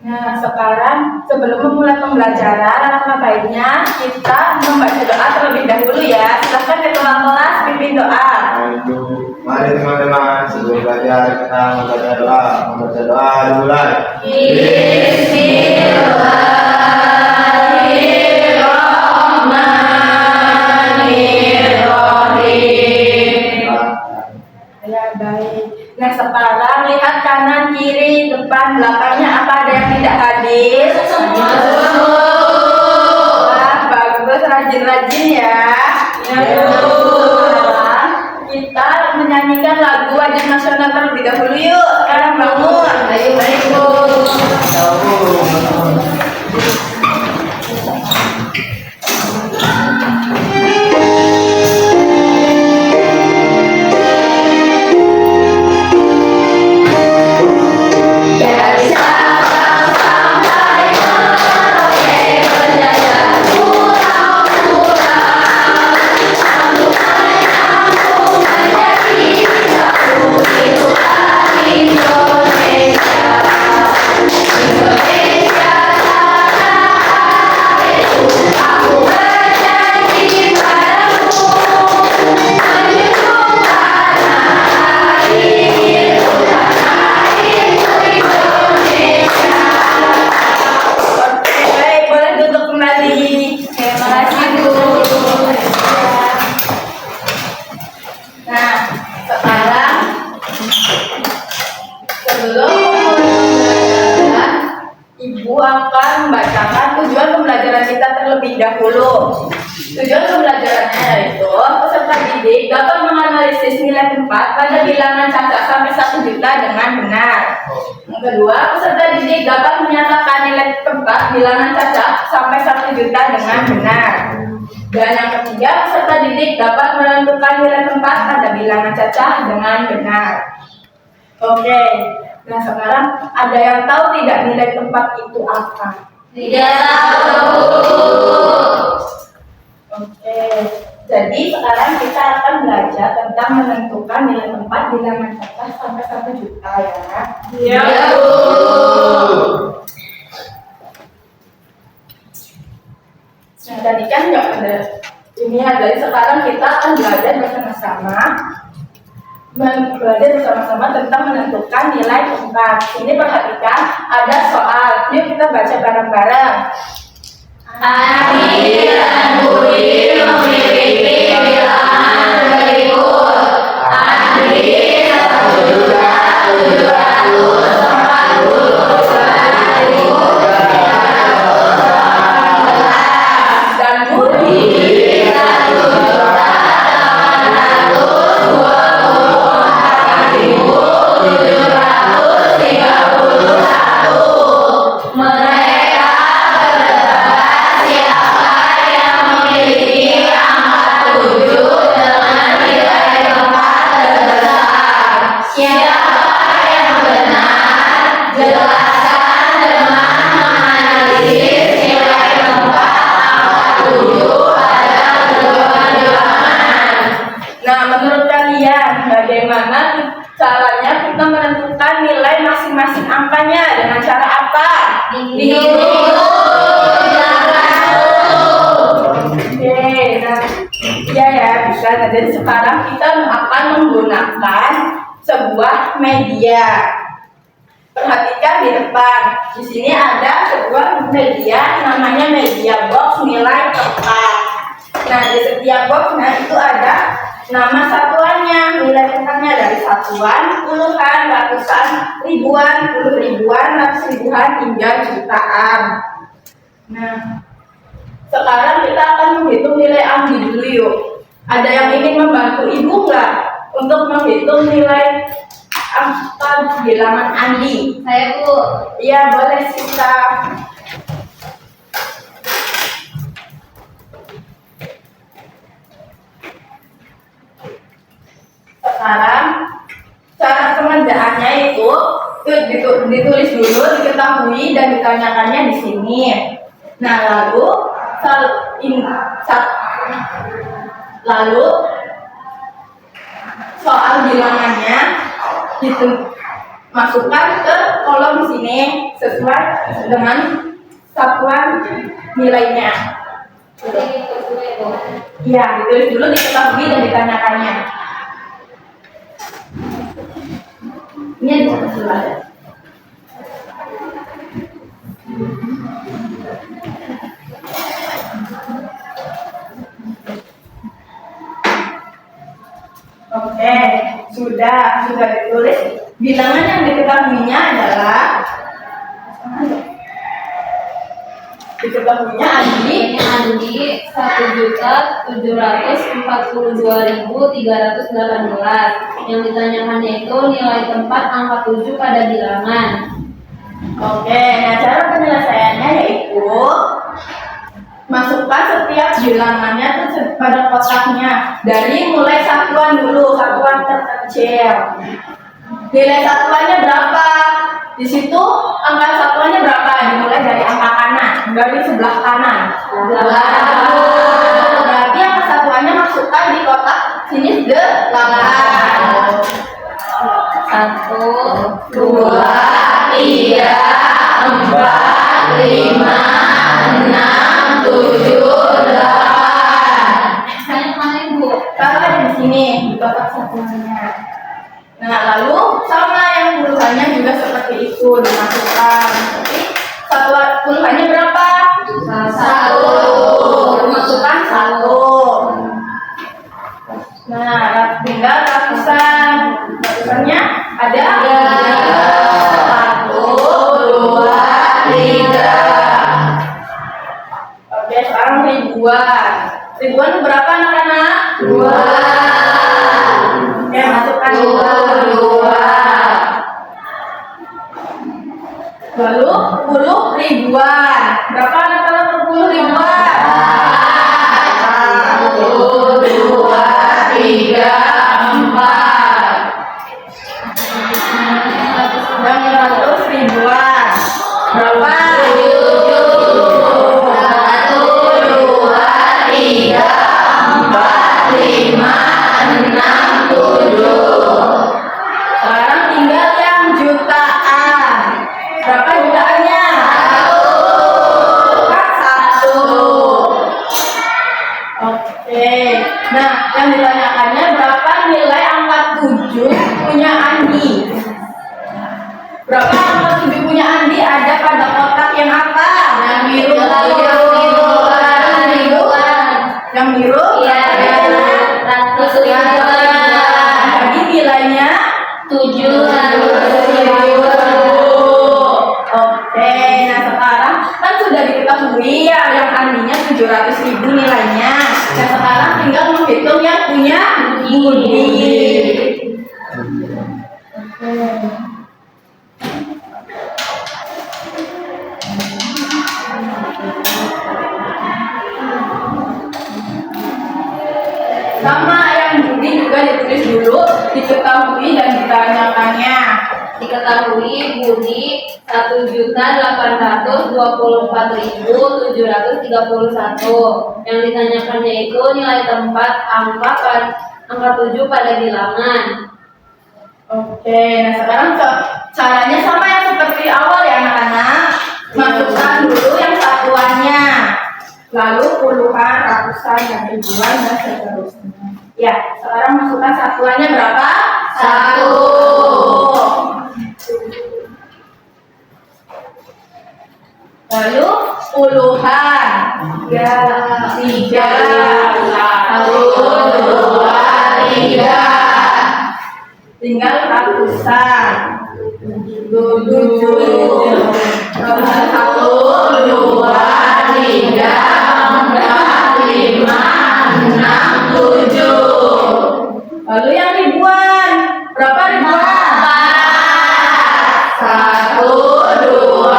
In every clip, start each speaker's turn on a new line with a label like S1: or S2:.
S1: Nah, sekarang sebelum memulai pembelajaran, alangkah baiknya kita membaca doa terlebih dahulu ya. Silakan ketua kelas pimpin doa.
S2: Mari teman-teman, sebelum belajar kita membaca doa. Membaca doa dimulai.
S1: Ya, baik. Nah, sekarang lihat kanan, kiri, depan, belakangnya apa ada yang tidak hadir? Wah, bagus, rajin-rajin ya. Sekarang kita menyanyikan lagu wajib nasional terlebih dahulu yuk. Sekarang bangun. Ayo. Dahulu. Tujuan pembelajarannya yaitu peserta didik dapat menganalisis nilai tempat pada bilangan cacat sampai 1 juta dengan benar. Yang kedua, peserta didik dapat menyatakan nilai tempat bilangan cacat sampai 1 juta dengan benar. Dan yang ketiga, peserta didik dapat menentukan nilai tempat pada bilangan cacat dengan benar. Oke, nah sekarang ada yang tahu tidak nilai tempat itu apa?
S3: Tidak tahu.
S1: Oke, jadi sekarang kita akan belajar tentang menentukan nilai tempat bilangan cacat sampai 1 juta ya.
S3: Ya.
S1: Nah, tadi kan nggak ada ini ya, jadi sekarang kita akan belajar bersama-sama tentang menentukan nilai tempat. Ini perhatikan, ada soal. Yuk kita baca bareng-bareng.
S3: Adi dan Budi memiliki bilangan berikut. Adi 1.742.318
S1: dan Budi
S3: 1.824.731. Mereka berdebat siapa yang memiliki angka 7 dengan nilai tempat terbesar. Siapa yang benar? Jelaskan dengan menganalisis nilai tempat angka 7 pada berbagai bilangan.
S1: Nah, menurut kalian bagaimana caranya kita menentukan nilai masing-masing angkanya? Dengan cara apa? Oke, nah ya bisa. Nah, jadi sekarang kita akan menggunakan sebuah media. Perhatikan di depan. Di sini ada sebuah media, namanya media box nilai tempat. Nah, di setiap boxnya itu ada nama satuannya, nilai tempatnya dari satuan, puluhan, ratusan, ribuan, puluh ribuan, ratus ribuan, hingga jutaan. Nah, sekarang kita akan menghitung nilai Andi dulu yuk. Ada yang ingin membantu ibu nggak untuk menghitung nilai angka bilangan Andi?
S3: Saya Bu.
S1: Iya, boleh Sita. Sekarang cara pengerjaannya itu ditulis dulu, diketahui dan ditanyakannya di sini. Nah, lalu soal bilangannya masukkan ke kolom sini sesuai dengan satuan nilainya. Iya, ditulis dulu, diketahui dan ditanyakannya. Ini ada sesuai. Oke, sudah ditulis. Bilangan yang diketahuinya adalah Andi
S3: 1.742.318. Yang ditanyakannya itu nilai tempat angka 7 pada bilangan.
S1: Oke, nah cara penyelesaiannya yaitu masukkan setiap bilangannya tuh pada kotaknya. Dari mulai satuan dulu, satuan terkecil. Nilai satuannya berapa? Di situ angka satuannya berapa? Dimulai dari angka kanan, dari sebelah kanan. Berarti angka satuannya masukkan di kotak sini 8.
S3: 1, 2, 3, 4, 5, 6, 7, 8. Saya mana Ibu?
S1: Taruh aja di sini di kotak satuannya. Nah, lalu sama yang puluhannya juga seperti itu dimasukkan. Tapi satuan puluhannya berapa? 1. Dimasukkan 1. Nah, tinggal ratusan. Ratusannya ada 1, 2, 3. Oke, sekarang ribuan. Ribuan berapa anak-anak? 2. Oke, masukkan 2. Lalu 10 ribuan. Berapa anak-anak per 10 ribuan?
S3: 1, 2, 3, 4.
S1: Dan 100 ribuan. Berapa?
S3: 1, 2, 3, 4, 5, 6, 7.
S1: Sekarang tinggal yang jutaan. Berapa jutaannya? 1. Oke. Nah, yang ditanyakannya berapa nilai angka 7 punya Andi? Berapa angka 7 punya Andi ada pada kotak yang apa? Yang biru. Yang biru?
S3: Iya, 100 ribuan.
S1: Jadi nilainya
S3: 700 ribuan.
S1: Oke, nah sekarang kan sudah diketahui ya yang Andinya 700.000 nilainya. Nah sekarang tinggal menghitung yang punya Budi. Sama yang Budi juga ditulis dulu, diketahui dan ditanyakannya.
S3: Diketahui Budi 1.824.731. Yang ditanyakannya itu nilai tempat angka 7 pada bilangan.
S1: Oke, nah sekarang caranya sama yang seperti awal ya anak-anak. Masukkan dulu yang satuannya, lalu puluhan, ratusan, dan ribuan dan seterusnya. Ya, sekarang masukkan satuannya berapa? 1. Lalu puluhan, 3, 1, 2, 3. Tinggal ratusan. 7. Ratusan 1, 2, 3, 4, 5, 6, 7. Lalu yang ribuan, berapa ribuan? 1, 2,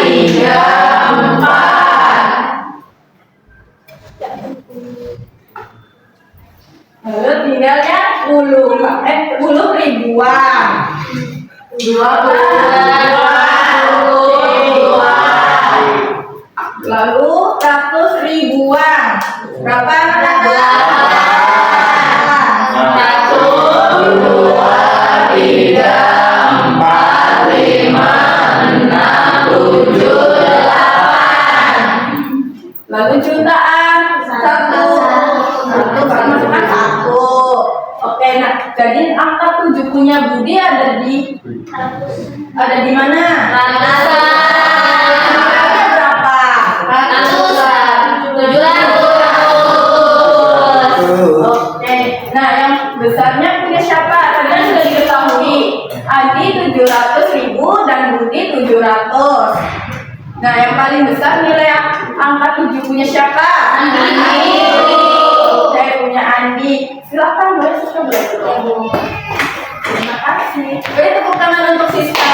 S1: 3, 4. Lalu tinggalnya 10 ribuan. 12 ribuan. Budi ada di mana? Nilainya berapa? Oke. Nah, yang besarnya punya siapa? Tadi kan sudah diketahui. Adi 700.000 dan Budi 700. Nah, yang paling besar nilai angka 7 punya siapa?
S3: Andi.
S1: Saya punya Andi. Silakan boleh Siska bergabung. Terima kasih. Beri tepuk tangan untuk Siska.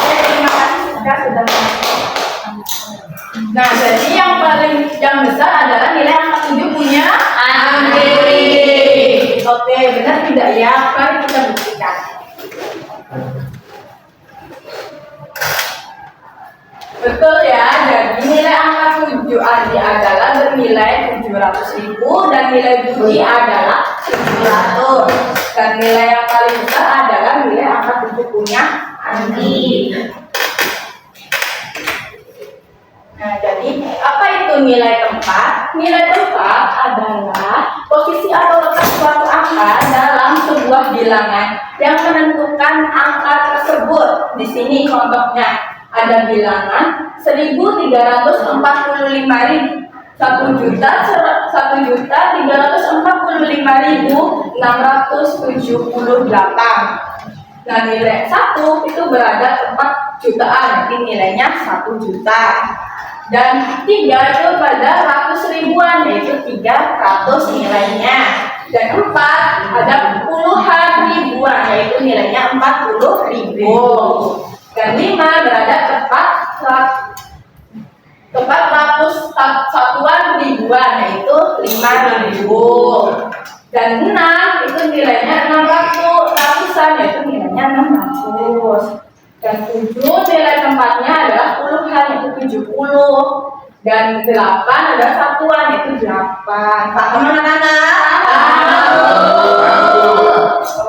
S1: Terima kasih Siska sudah menonton. Nah, jadi yang besar adalah nilai angka 7 punya Andi. Oke, benar tidak ya? Mari kita buktikan. Betul ya, jadi nilai angka 7 Andi adalah bernilai 700.000 dan nilai Budi adalah 700. Dan nilai yang paling besar adalah nilai angka 7 punya Andi. Nah, jadi apa itu nilai tempat? Nilai tempat adalah posisi atau letak suatu angka dalam sebuah bilangan yang menentukan angka tersebut. Di sini contohnya ada bilangan 1.345.678. Nah, nilai 1 itu berada tepat jutaan, jadi nilainya 1 juta. Dan 3 itu pada ratus ribuan, yaitu 300 nilainya. Dan 4 ada puluhan ribuan, yaitu nilainya 40.000. Dan 5 berada tepat satuan ribuan, yaitu 5.000. Dan 6 itu nilainya 600-an, yaitu nilainya 600. Dan 7 nilai tempatnya adalah puluhan, yaitu 70. Dan 8 adalah satuan, yaitu 8. Paham anak-anak?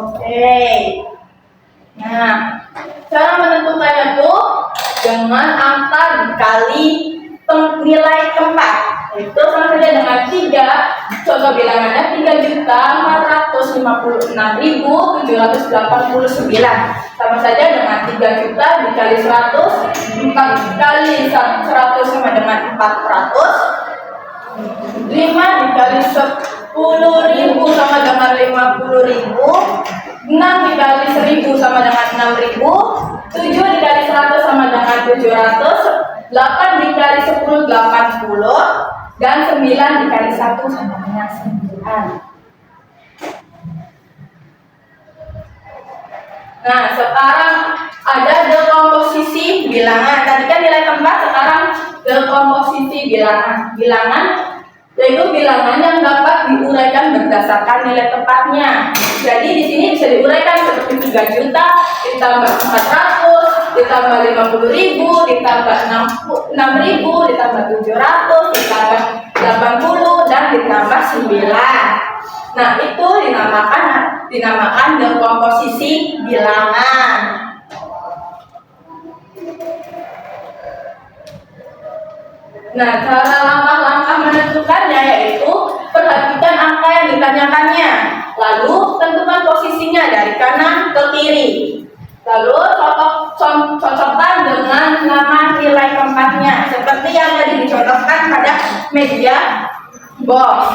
S1: Oke. Nah, cara menentukannya tuh dengan angka dikali nilai tempat. Itu sama saja dengan 3. Contoh bilangannya 3.456.789. Sama saja dengan 3 juta dikali 100. 4 kali 100 sama dengan 400. 5 dikali 10.000 sama dengan 50.000. 6 dikali 1.000 sama dengan 6.000. 7 dikali 100 sama dengan 700. 8 dikali 10 80. Dan 9 dikali 1 sama dengan 9. Nah, sekarang ada dekomposisi bilangan. Tadi kan nilai tempat, sekarang dekomposisi bilangan. Bilangan yaitu bilangan yang dapat diuraikan berdasarkan nilai tepatnya. Jadi di sini bisa diuraikan seperti 3 juta ditambah 400 ditambah 50.000 ditambah 6.000 ditambah 700 ditambah 80 dan ditambah 9. Nah, itu dinamakan dekomposisi bilangan. Nah, cara langkah-langkah menentukannya yaitu perhatikan angka yang ditanyakannya, lalu tentukan posisinya dari kanan ke kiri, lalu cocokkan dengan nama nilai tempatnya seperti yang tadi dicontohkan pada media box.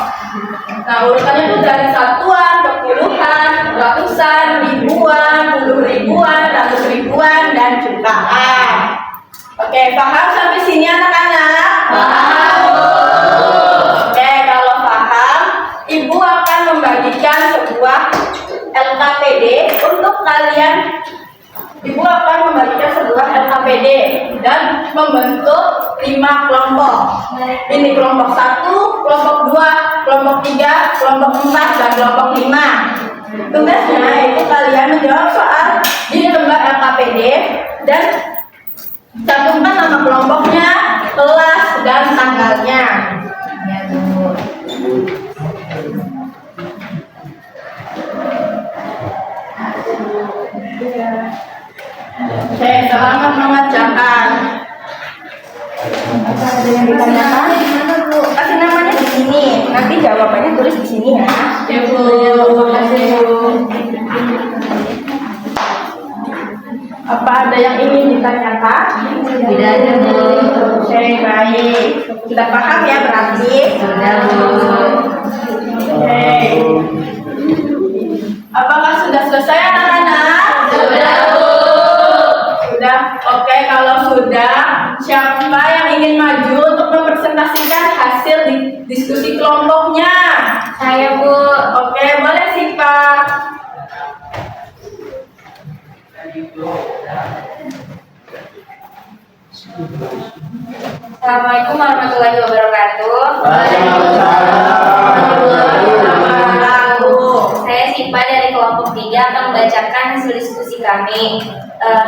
S1: Nah, urutannya itu dari satuan ke puluhan, ratusan, ribuan, puluh ribuan, ratus ribuan, dan jutaan. Oke, paham sampai sini anak-anak? Paham. Oke, kalau paham, Ibu akan membagikan sebuah LKPD untuk kalian. Ibu akan membagikan sebuah LKPD dan membentuk 5 kelompok. Ini kelompok 1, kelompok 2, kelompok 3, kelompok 4, dan kelompok 5. Tugasnya itu kalian menjawab soal di lembar LKPD dan cantumkan nama kelompoknya, kelas, dan tanggalnya. Ya, Bu. Oke, selamat mengerjakan. Apa ada yang ditanyakan? Kasih namanya di sini. nih. Nanti jawabannya tulis di sini ya.
S3: Ya Bu, makasih Bu.
S1: Apa ada yang ingin ditanyakan?
S3: Tidak ada Bu.
S1: Oke, baik. Sudah paham ya berarti?
S3: Sudah Bu.
S1: Oke. Apakah sudah selesai anak-anak?
S3: Sudah Bu.
S1: Sudah. Oke, kalau sudah, siapa yang ingin maju untuk mempresentasikan hasil diskusi kelompoknya?
S3: Saya Bu.
S1: Oke, boleh sih Pak.
S3: Assalamualaikum warahmatullahi wabarakatuh. Saya Sipa dari kelompok 3 akan membacakan hasil diskusi kami.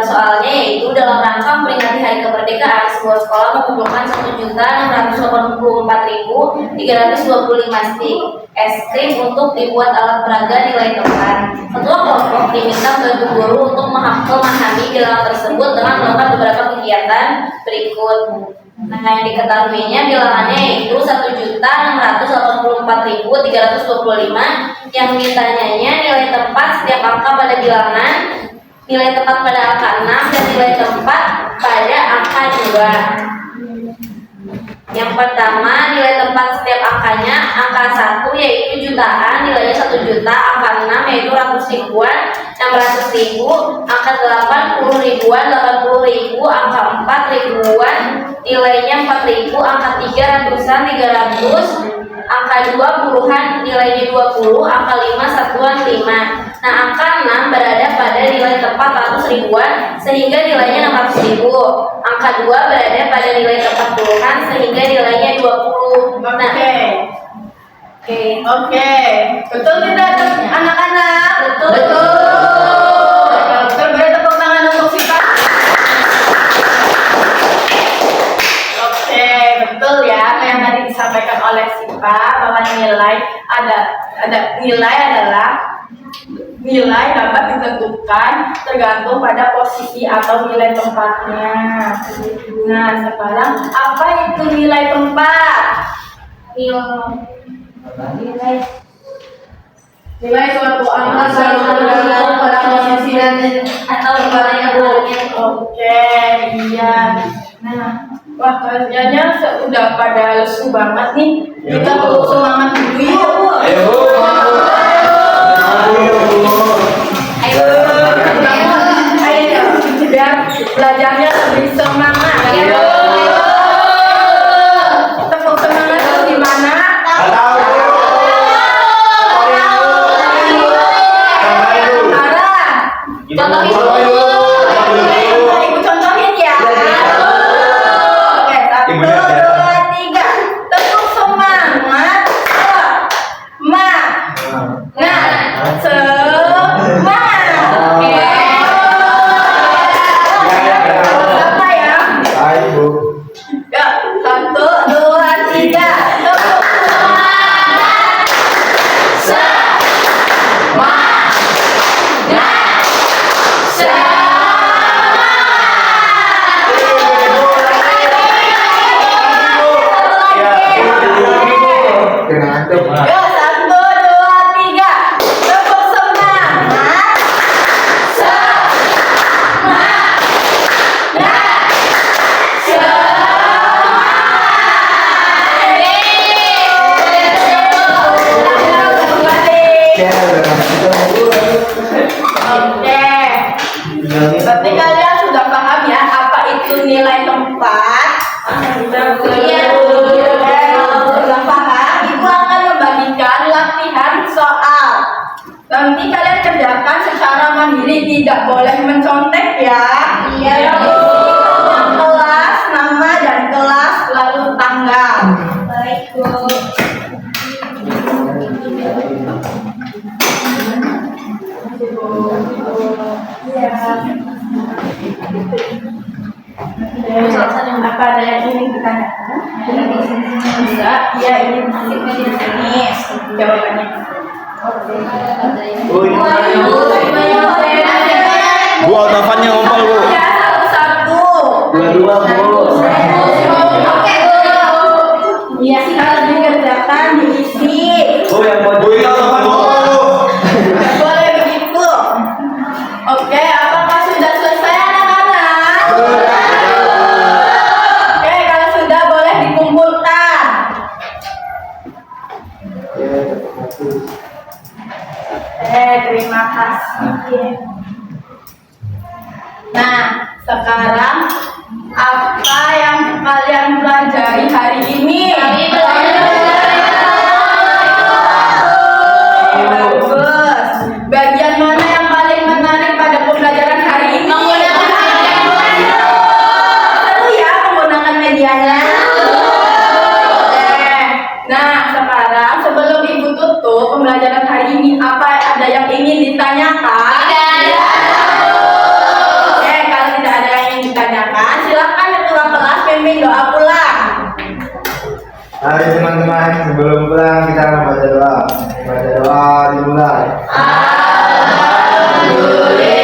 S3: Soalnya yaitu dalam rangka memperingati Hari Kemerdekaan, sebuah sekolah mengumpulkan 1.684.325 stik es krim untuk dibuat alat peraga nilai tepat. Ketua kelompok diminta membantu guru untuk memahami bilangan tersebut dengan melakukan beberapa kegiatan berikut. Nah, yang diketahuinya bilangannya yaitu 1.684.325. Yang ditanyanya nilai tempat setiap angka pada bilangan, nilai tempat pada angka 6, dan nilai tempat pada angka 2. Yang pertama, nilai tempat setiap angkanya, angka 1 yaitu jutaan, nilainya 1 juta, angka 6 yaitu ratus ribuan, 600 ribu, angka 8 10 ribuan, 80 ribu, angka 4 ribuan, nilainya 4 ribu, angka 3 ratusan, 300, angka 2 puluhan, nilainya 20, angka 5 satuan 5. Nah, angka 6 berada pada nilai tempat 100 ribuan sehingga nilainya 600 ribu. Angka 2 berada pada nilai tempat puluhan sehingga nilainya 20. Nah,
S1: Oke. Betul tidak anak-anak?
S3: Betul.
S1: Betul. Beri tepuk tangan untuk Sipa. Oke, betul ya apa yang tadi disampaikan oleh Sipa bahwa nilai nilai dapat ditentukan tergantung pada posisi atau nilai tempatnya. Nah, sekarang apa itu nilai tempat? Nilai suatu angka tergantung pada posisi
S3: atau variabelnya.
S1: Oke, iya. Nah, wah kayaknya udah pada lesu banget nih. Kita perlu semangat dulu yuk.
S2: Ayo.
S1: Ayo, biar belajarnya lebih semangat.
S3: Ayo.
S1: Tepuk semangat itu di mana? Ibu contohin ya. Oke, 1, 2, 3. Tepuk semangat. Semangat. Oke. Apa ya?
S2: Ayo.
S1: Ya, 1, 2, 3. Tepuk
S2: Kenapa?
S1: ya, 1, 2, 3. Tepuk semangat. Oke. Berarti kalian sudah paham ya apa itu nilai tempat? Iya. Kalau sudah paham, Ibu akan membagikan latihan soal. Nanti kalian kerjakan secara mandiri, tidak boleh mencontek ya. Iya. Kelas, nama dan kelas, lalu tanggal.
S3: Baik, Bu.
S1: Iya. Apa ada yang ingin ditanyakan? Enggak, iya ini di sini jawabannya.
S2: Bu, autofannya ngumpul, Bu.
S1: Ya, satu-satu.
S2: Dua-dua, Bu.
S1: Oke, iya, harus dikerjakan di Sekarang apa yang kalian pelajari hari ini?
S3: Kami belajar.
S1: Bagus. Bagian mana yang paling menarik pada pembelajaran hari ini?
S3: Menggunakan media.
S1: Seru ya menggunakan medianya. Nah, sekarang sebelum Ibu tutup pembelajaran hari ini, apa ada yang ingin ditanyakan? Oke, kalau tidak ada yang ingin ditanyakan, silakan ketua kelas pimpin doa pulang.
S2: Mari teman-teman, sebelum pulang kita membaca doa. Baca doa dimulai.
S1: Alhamdulillah.